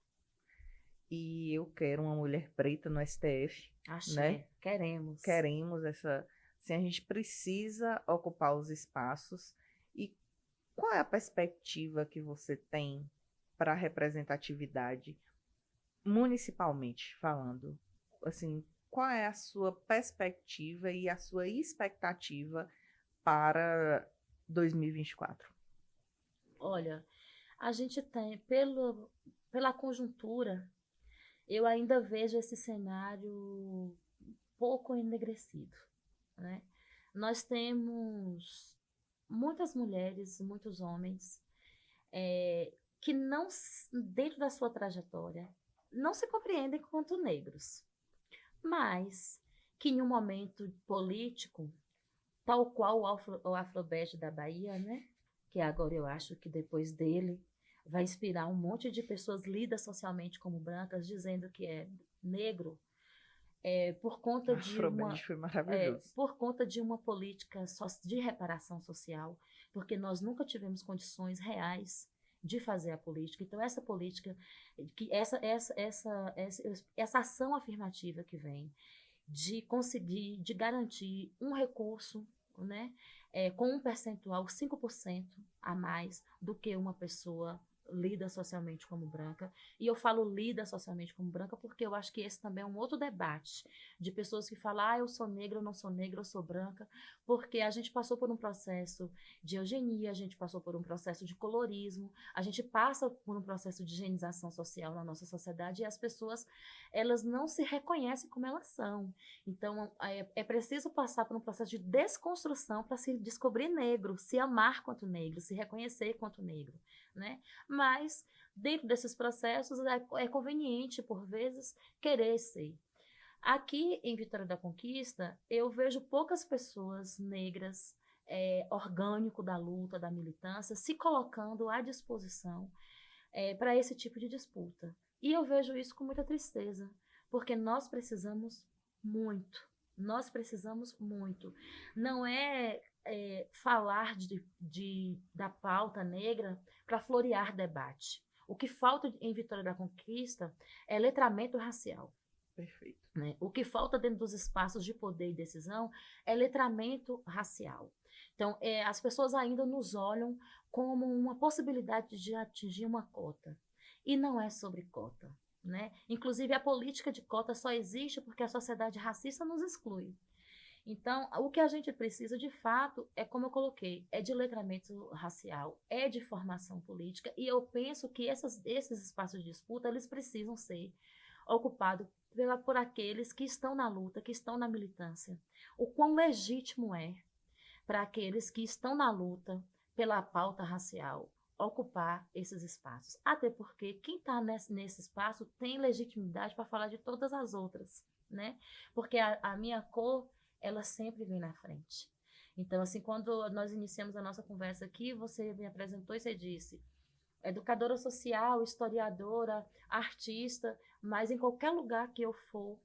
E eu quero uma mulher preta no STF. Né? Queremos. Queremos essa... Assim, a gente precisa ocupar os espaços. E qual é a perspectiva que você tem para a representatividade, municipalmente falando? Assim, qual é a sua perspectiva e a sua expectativa para 2024? Olha, a gente tem, pela conjuntura, eu ainda vejo esse cenário pouco enegrecido, né? Nós temos muitas mulheres, muitos homens, que não, dentro da sua trajetória, não se compreendem quanto negros, mas que em um momento político, tal qual o Afrobest da Bahia, né? Que agora eu acho que depois dele vai inspirar um monte de pessoas lidas socialmente como brancas, dizendo que é negro, por conta de por conta de uma política de reparação social, porque nós nunca tivemos condições reais de fazer a política. Então essa política, essa ação afirmativa que vem de conseguir, de garantir um recurso, né, com um percentual 5% a mais do que uma pessoa lida socialmente como branca. E eu falo lida socialmente como branca porque eu acho que esse também é um outro debate de pessoas que falam, eu sou negra, eu não sou negra, eu sou branca, porque a gente passou por um processo de eugenia, a gente passou por um processo de colorismo, a gente passa por um processo de higienização social na nossa sociedade e as pessoas, elas não se reconhecem como elas são. Então, é preciso passar por um processo de desconstrução para se descobrir negro, se amar quanto negro, se reconhecer quanto negro, né? Mas, dentro desses processos, é conveniente, por vezes, querer ser. Aqui em Vitória da Conquista, eu vejo poucas pessoas negras, orgânico da luta, da militância, se colocando à disposição para esse tipo de disputa. E eu vejo isso com muita tristeza, porque nós precisamos muito. Nós precisamos muito. Não falar da pauta negra para florear debate. O que falta em Vitória da Conquista é letramento racial. Perfeito. Né? O que falta dentro dos espaços de poder e decisão é letramento racial. Então, as pessoas ainda nos olham como uma possibilidade de atingir uma cota. E não é sobre cota. Né? Inclusive, a política de cota só existe porque a sociedade racista nos exclui. Então, o que a gente precisa, de fato, como eu coloquei, é de letramento racial, é de formação política, e eu penso que esses espaços de disputa, eles precisam ser ocupados por aqueles que estão na luta, que estão na militância. O quão legítimo é para aqueles que estão na luta pela pauta racial ocupar esses espaços. Até porque quem está nesse espaço tem legitimidade para falar de todas as outras, né? Porque a minha cor, ela sempre vem na frente. Então, assim, quando nós iniciamos a nossa conversa aqui, você me apresentou e você disse, educadora social, historiadora, artista, mas em qualquer lugar que eu for,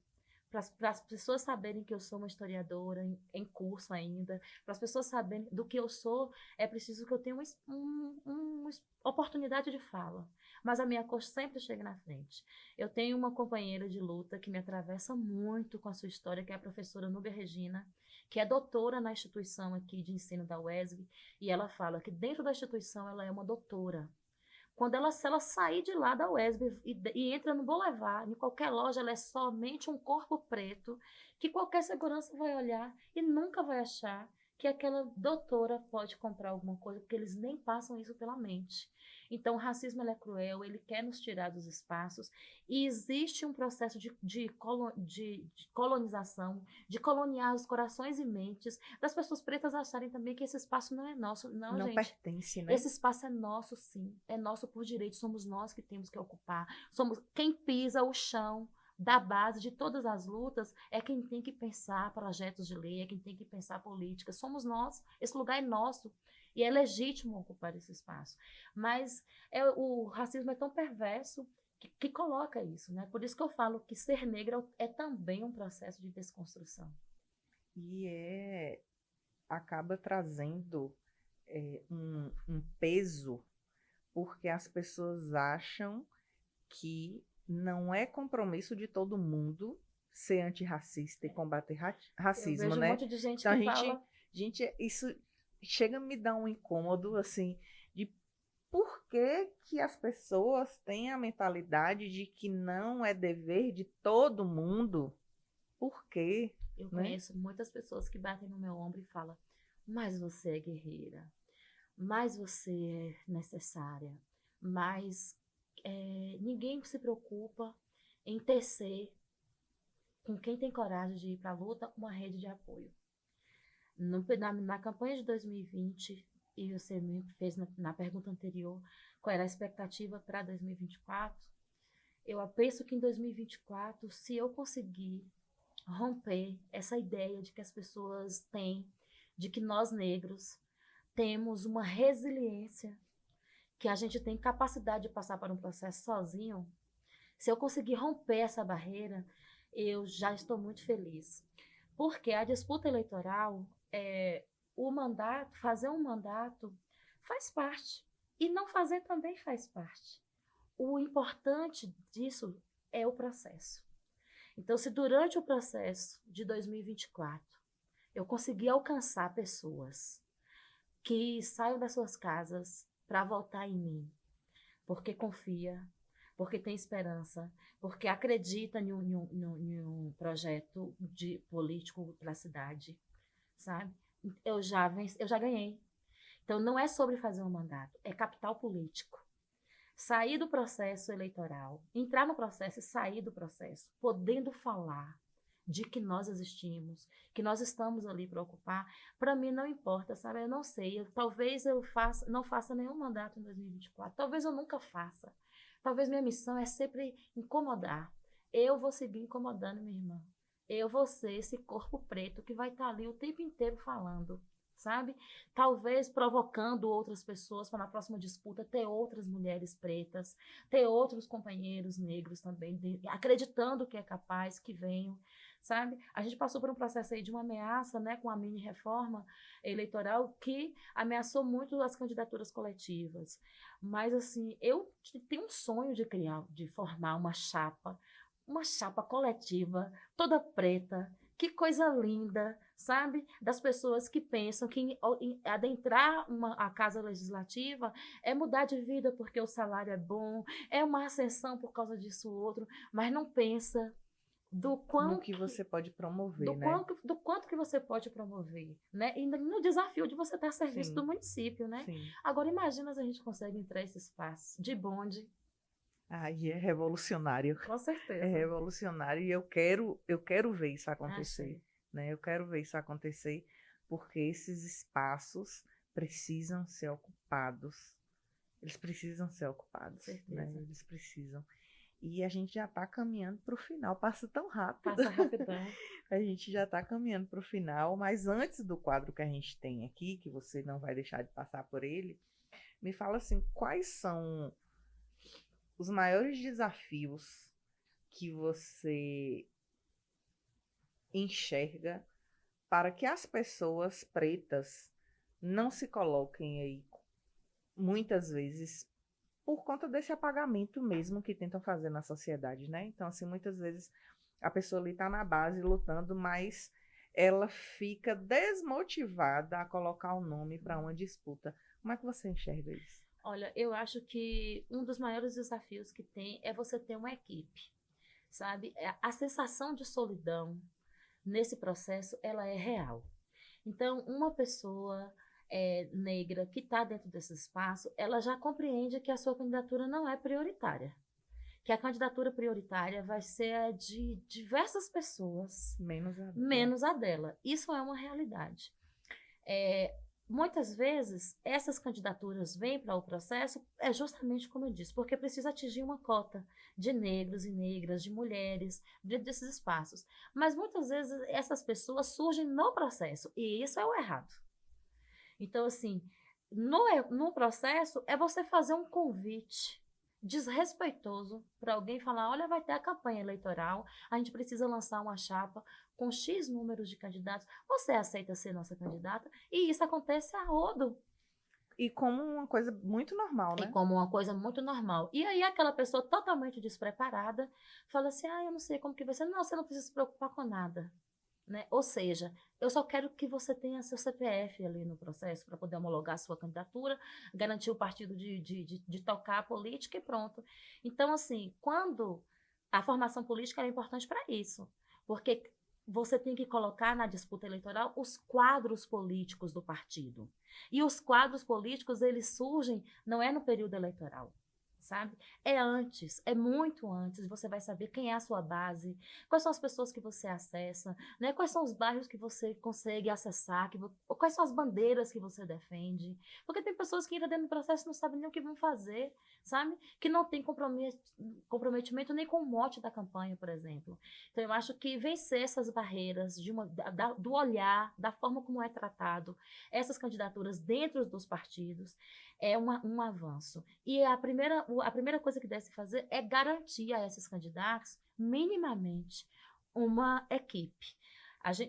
para as pessoas saberem que eu sou uma historiadora em curso ainda, para as pessoas saberem do que eu sou, é preciso que eu tenha uma oportunidade de fala. Mas a minha cor sempre chega na frente. Eu tenho uma companheira de luta que me atravessa muito com a sua história, que é a professora Núbia Regina, que é doutora na instituição aqui de ensino da UESB, e ela fala que dentro da instituição ela é uma doutora. Se ela sair de lá da UESB e entra no Boulevard, em qualquer loja, ela é somente um corpo preto, que qualquer segurança vai olhar e nunca vai achar que aquela doutora pode comprar alguma coisa, porque eles nem passam isso pela mente. Então, o racismo ele é cruel, ele quer nos tirar dos espaços, e existe um processo de colonização, de coloniar os corações e mentes das pessoas pretas acharem também que esse espaço não é nosso. Não, Não gente. pertence, né? Esse espaço é nosso, sim. É nosso por direito. Somos nós que temos que ocupar. Somos quem pisa o chão da base de todas as lutas é quem tem que pensar projetos de lei, é quem tem que pensar políticas. Somos nós. Esse lugar é nosso e é legítimo ocupar esse espaço. Mas o racismo é tão perverso que coloca isso, né? Por isso que eu falo que ser negra é também um processo de desconstrução. E acaba trazendo um peso, porque as pessoas acham que não é compromisso de todo mundo ser antirracista e combater racismo, Eu vejo né? um monte de gente Então que fala... isso chega a me dar um incômodo, assim, de por que que as pessoas têm a mentalidade de que não é dever de todo mundo? Por quê? Eu Né? conheço muitas pessoas que batem no meu ombro e falam, mas você é guerreira, mas você é necessária, mas ninguém se preocupa em tecer, com quem tem coragem de ir para a luta, uma rede de apoio. Na campanha de 2020, e você me fez na pergunta anterior, qual era a expectativa para 2024, eu penso que em 2024, se eu conseguir romper essa ideia de que as pessoas têm, de que nós negros temos uma resiliência, que a gente tem capacidade de passar por um processo sozinho, se eu conseguir romper essa barreira, eu já estou muito feliz. Porque a disputa eleitoral, fazer um mandato faz parte. E não fazer também faz parte. O importante disso é o processo. Então, se durante o processo de 2024 eu conseguir alcançar pessoas que saiam das suas casas para votar em mim, porque confia, porque tem esperança, porque acredita em um projeto político para a cidade, sabe? Eu já ganhei. Então, não é sobre fazer um mandato, é capital político. Sair do processo eleitoral, entrar no processo e sair do processo, podendo falar de que nós existimos, que nós estamos ali para ocupar, para mim não importa, sabe? Eu não sei, talvez não faça nenhum mandato em 2024, talvez eu nunca faça. Talvez minha missão é sempre incomodar. Eu vou seguir incomodando minha irmã. Eu vou ser esse corpo preto que vai estar ali o tempo inteiro falando, sabe? Talvez provocando outras pessoas para na próxima disputa ter outras mulheres pretas, ter outros companheiros negros também, acreditando que é capaz, que venham, sabe? A gente passou por um processo aí de uma ameaça, né, com a mini reforma eleitoral que ameaçou muito as candidaturas coletivas. Mas assim, eu tenho um sonho de formar uma chapa coletiva, toda preta. Que coisa linda, sabe? Das pessoas que pensam que em adentrar a casa legislativa é mudar de vida porque o salário é bom, é uma ascensão por causa disso ou outro, mas não pensa no que você pode promover, né? Do quanto que você pode promover, né? E no desafio de você estar a serviço do município, né? Sim. Agora imagina se a gente consegue entrar esse espaço de bonde. Aí é revolucionário. Com certeza. É revolucionário e eu quero ver isso acontecer, né? Eu quero ver isso acontecer porque esses espaços precisam ser ocupados. Eles precisam ser ocupados, né? Eles precisam. E a gente já está caminhando para o final, passa tão rápido. Passa rapidão. A gente já está caminhando para o final, mas antes do quadro que a gente tem aqui, que você não vai deixar de passar por ele, me fala assim, quais são os maiores desafios que você enxerga para que as pessoas pretas não se coloquem aí, muitas vezes, por conta desse apagamento mesmo que tentam fazer na sociedade, né? Então, assim, muitas vezes a pessoa ali está na base lutando, mas ela fica desmotivada a colocar o nome para uma disputa. Como é que você enxerga isso? Olha, eu acho que um dos maiores desafios que tem é você ter uma equipe, sabe? A sensação de solidão nesse processo, ela é real. Então, uma pessoa negra que está dentro desse espaço, ela já compreende que a sua candidatura não é prioritária. Que a candidatura prioritária vai ser a de diversas pessoas, menos a dela. Isso é uma realidade. Muitas vezes, essas candidaturas vêm para o processo, justamente como eu disse, porque precisa atingir uma cota de negros e negras, de mulheres, dentro desses espaços. Mas muitas vezes essas pessoas surgem no processo, e isso é o errado. Então, assim, no processo é você fazer um convite desrespeitoso para alguém falar, olha, vai ter a campanha eleitoral, a gente precisa lançar uma chapa com X números de candidatos, você aceita ser nossa candidata? E isso acontece a rodo. E como uma coisa muito normal, né? E como uma coisa muito normal. E aí aquela pessoa totalmente despreparada fala assim, eu não sei como que vai ser. Não, você não precisa se preocupar com nada. Né? Ou seja, eu só quero que você tenha seu CPF ali no processo para poder homologar a sua candidatura, garantir o partido de tocar a política e pronto. Então, assim, quando a formação política é importante para isso, porque você tem que colocar na disputa eleitoral os quadros políticos do partido. E os quadros políticos, eles surgem, não é no período eleitoral, sabe? É antes, é muito antes. Você vai saber quem é a sua base, quais são as pessoas que você acessa, né? Quais são os bairros que você consegue acessar, quais são as bandeiras que você defende. Porque tem pessoas que ainda dentro do processo não sabem nem o que vão fazer, sabe? Que não tem comprometimento nem com o mote da campanha, por exemplo. Então, eu acho que vencer essas barreiras do olhar, da forma como é tratado essas candidaturas dentro dos partidos, é um avanço. E a primeira coisa que deve se fazer é garantir a esses candidatos, minimamente, uma equipe.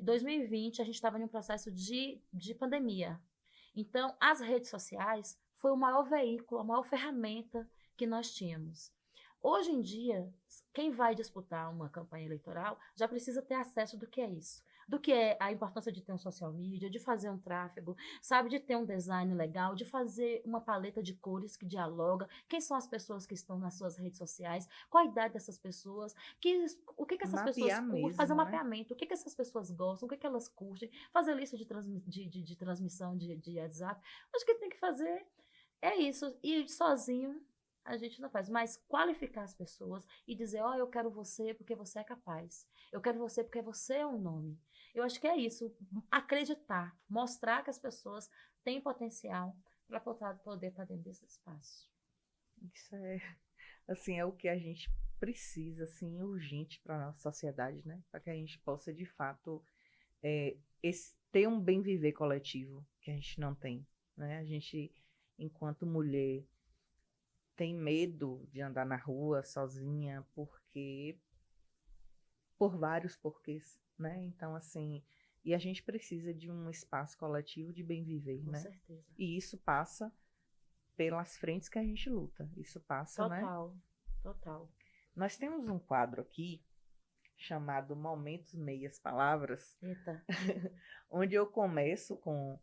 2020, a gente estava em um processo de pandemia. Então, as redes sociais foi o maior veículo, a maior ferramenta que nós tínhamos. Hoje em dia, quem vai disputar uma campanha eleitoral já precisa ter acesso do que é isso. Do que é a importância de ter um social media, de fazer um tráfego, sabe, de ter um design legal, de fazer uma paleta de cores que dialoga, quem são as pessoas que estão nas suas redes sociais, qual a idade dessas pessoas, o que essas pessoas curtem, fazer um mapeamento, o que essas pessoas gostam, o que elas curtem, fazer lista de transmissão de WhatsApp. Acho que tem que fazer isso, e sozinho a gente não faz, mas qualificar as pessoas e dizer, eu quero você porque você é capaz, eu quero você porque você é um nome. Eu acho que é isso, acreditar, mostrar que as pessoas têm potencial para poder estar dentro desse espaço. Isso é o que a gente precisa, assim, urgente para a nossa sociedade, né? Para que a gente possa, de fato, ter um bem viver coletivo que a gente não tem, né? A gente, enquanto mulher, tem medo de andar na rua sozinha por vários porquês, né? Então, assim, e a gente precisa de um espaço coletivo de bem viver, Com né? certeza. E isso passa pelas frentes que a gente luta. Isso passa, total, né? Total. Nós temos um quadro aqui chamado Momentos Meias Palavras. Eita. Onde eu começo com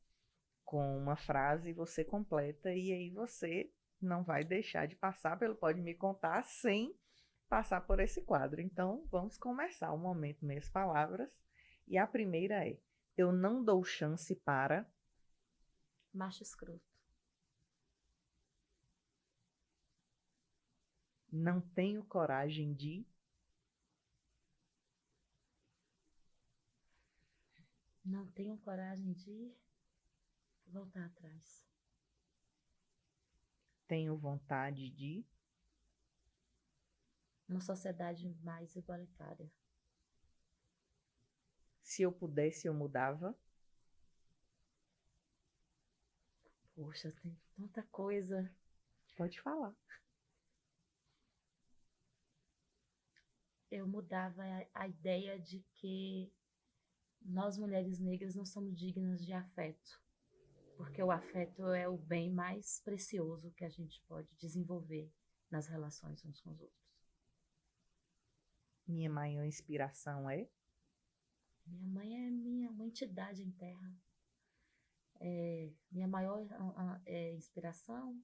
uma frase e você completa, e aí você não vai deixar de passar pelo Pode Me Contar sem passar por esse quadro. Então, vamos começar o Momento Meias Palavras. E a primeira é: eu não dou chance para... Macho escroto. Não tenho coragem de... Não tenho coragem de voltar atrás. Tenho vontade de... uma sociedade mais igualitária. Se eu pudesse, eu mudava? Poxa, tem tanta coisa. Pode falar. Eu mudava a ideia de que nós, mulheres negras, não somos dignas de afeto. Porque o afeto é o bem mais precioso que a gente pode desenvolver nas relações uns com os outros. Minha maior inspiração é? Minha mãe é uma entidade em terra. Minha maior inspiração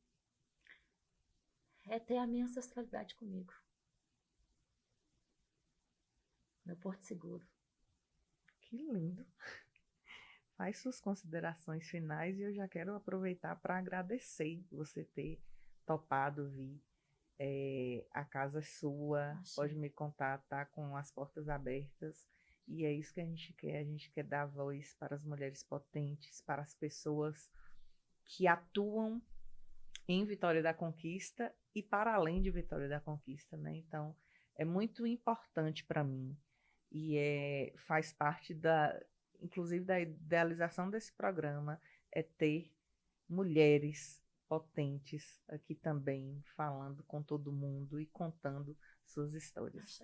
é ter a minha ancestralidade comigo. Meu porto seguro. Que lindo. Faz suas considerações finais e eu já quero aproveitar para agradecer você ter topado vir. A casa é sua, Achei. pode me contar, tá com as portas abertas. E é isso que a gente quer dar voz para as mulheres potentes, para as pessoas que atuam em Vitória da Conquista e para além de Vitória da Conquista, né? Então, é muito importante para mim e faz parte inclusive da idealização desse programa, é ter mulheres potentes aqui também, falando com todo mundo e contando suas histórias.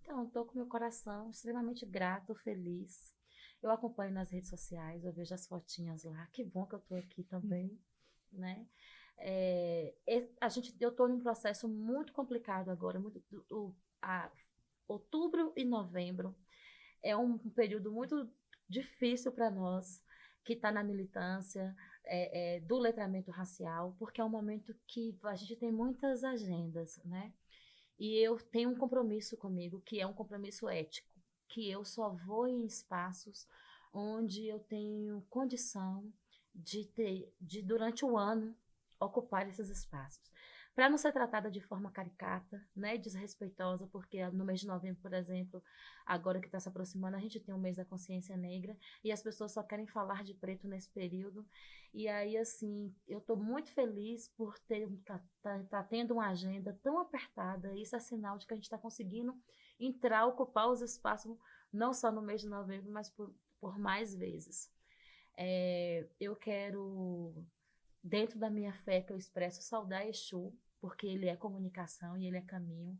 Então, estou com meu coração extremamente grato, feliz. Eu acompanho nas redes sociais, eu vejo as fotinhas lá. Que bom que eu estou aqui também, né? Eu estou num processo muito complicado agora. Outubro e novembro é um período muito difícil para nós que está na militância do letramento racial, porque é um momento que a gente tem muitas agendas, né? E eu tenho um compromisso comigo, que é um compromisso ético, que eu só vou em espaços onde eu tenho condição de durante o ano, ocupar esses espaços. Para não ser tratada de forma caricata, né, desrespeitosa, porque no mês de novembro, por exemplo, agora que está se aproximando, a gente tem o mês da consciência negra e as pessoas só querem falar de preto nesse período. E aí, assim, eu estou muito feliz por tá tendo uma agenda tão apertada. Isso é sinal de que a gente está conseguindo entrar, ocupar os espaços, não só no mês de novembro, mas por mais vezes. Eu quero, dentro da minha fé, que eu expresso, saudar Exu, porque ele é comunicação e ele é caminho.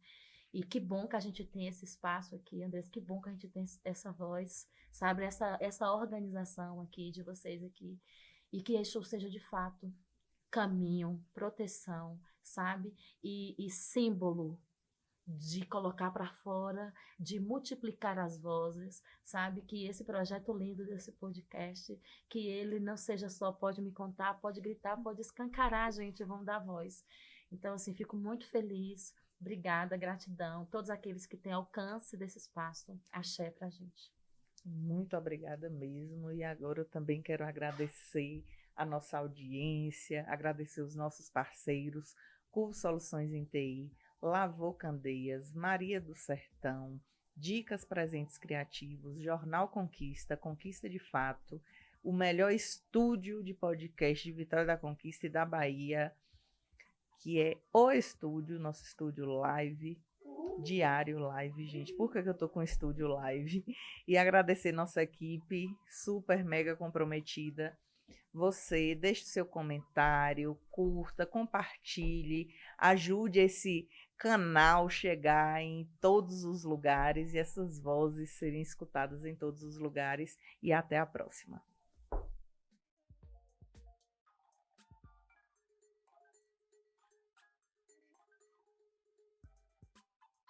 E que bom que a gente tem esse espaço aqui, Andressa, que bom que a gente tem essa voz, sabe, essa organização aqui de vocês aqui. E que Exu seja de fato caminho, proteção, sabe? E símbolo de colocar para fora, de multiplicar as vozes, sabe? Que esse projeto lindo desse podcast, que ele não seja só pode me contar, pode gritar, pode escancarar, gente, vamos dar voz. Então, assim, fico muito feliz, obrigada, gratidão, todos aqueles que têm alcance desse espaço, axé pra gente. Muito obrigada mesmo, e agora eu também quero agradecer a nossa audiência, agradecer os nossos parceiros, Curso Soluções em TI, Lavô Candeias, Maria do Sertão, Dicas Presentes Criativos, Jornal Conquista, Conquista de Fato, o melhor estúdio de podcast de Vitória da Conquista e da Bahia, que é o estúdio, nosso estúdio live, diário live, gente. Por que eu tô com estúdio live? E agradecer nossa equipe super mega comprometida. Você deixe seu comentário, curta, compartilhe, ajude esse canal chegar em todos os lugares e essas vozes serem escutadas em todos os lugares. E até a próxima.